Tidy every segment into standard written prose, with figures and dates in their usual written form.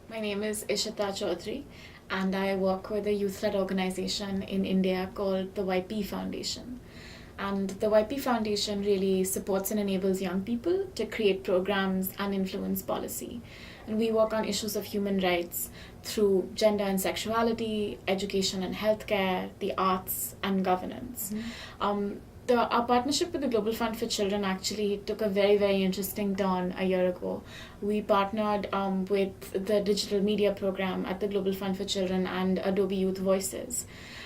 My name is Ishita Chaudhry, and I work with a youth-led organization in India called the YP Foundation. And the YP Foundation really supports and enables young people to create programs and influence policy. And we work on issues of human rights through gender and sexuality, education and healthcare, the arts, and governance. Our partnership with the Global Fund for Children actually took a very, very interesting turn a year ago. We partnered with the digital media program at the Global Fund for Children and Adobe Youth Voices.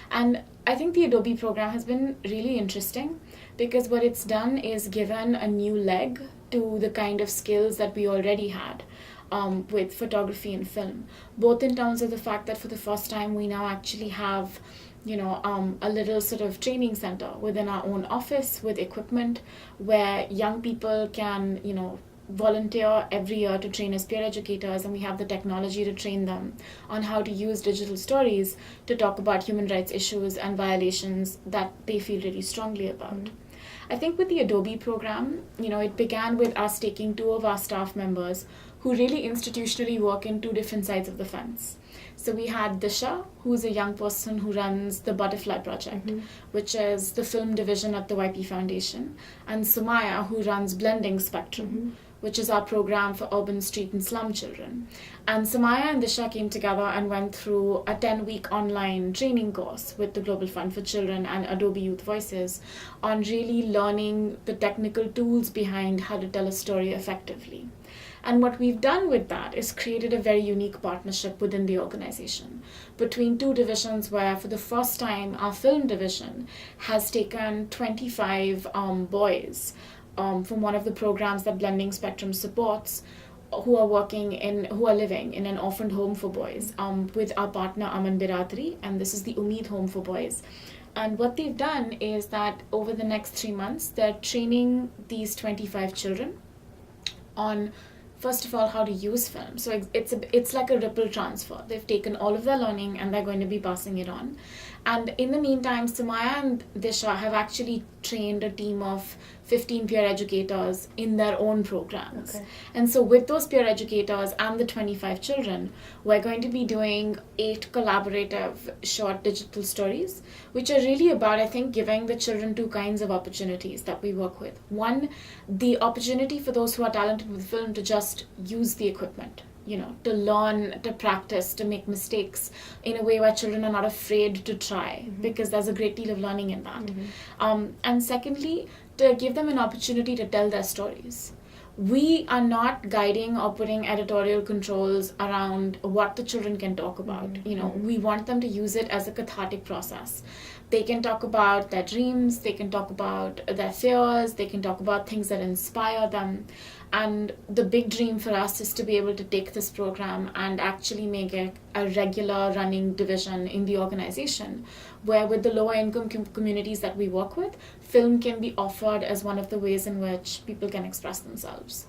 And I think the Adobe program has been really interesting because what it's done is given a new leg to the kind of skills that we already had. With photography and film, both in terms of the fact that for the first time we now actually have a little sort of training center within our own office with equipment where young people can volunteer every year to train as peer educators, and we have the technology to train them on how to use digital stories to talk about human rights issues and violations that they feel really strongly about. I think with the Adobe program, it began with us taking two of our staff members who really institutionally work in two different sides of the fence. So we had Disha, who's a young person who runs the Butterfly Project, which is the film division at the YP Foundation, and Sumaya, who runs Blending Spectrum, which is our program for urban, street, and slum children. And Sumaya and Disha came together and went through a 10-week online training course with the Global Fund for Children and Adobe Youth Voices on really learning the technical tools behind how to tell a story effectively. And what we've done with that is created a very unique partnership within the organization between two divisions where for the first time our film division has taken 25 boys from one of the programs that Blending Spectrum supports who are living in an orphaned home for boys with our partner Aman Biratri, and this is the Umeed Home for Boys. And what they've done is that over the next 3 months, they're training these 25 children on, first of all, how to use film. So it's like a ripple transfer. They've taken all of their learning and they're going to be passing it on. And in the meantime, Sumaya and Disha have actually trained a team of 15 peer educators in their own programs. Okay. And so with those peer educators and the 25 children, we're going to be doing 8 collaborative short digital stories, which are really about, I think, giving the children two kinds of opportunities that we work with. One, the opportunity for those who are talented with film to just use the equipment, to learn, to practice, to make mistakes in a way where children are not afraid to try, because there's a great deal of learning in that. And secondly, to give them an opportunity to tell their stories. We are not guiding or putting editorial controls around what the children can talk about. We want them to use it as a cathartic process. They can talk about their dreams, they can talk about their fears, they can talk about things that inspire them. And the big dream for us is to be able to take this program and actually make it a regular running division in the organization, where with the lower income communities that we work with, film can be offered as one of the ways in which people can express themselves.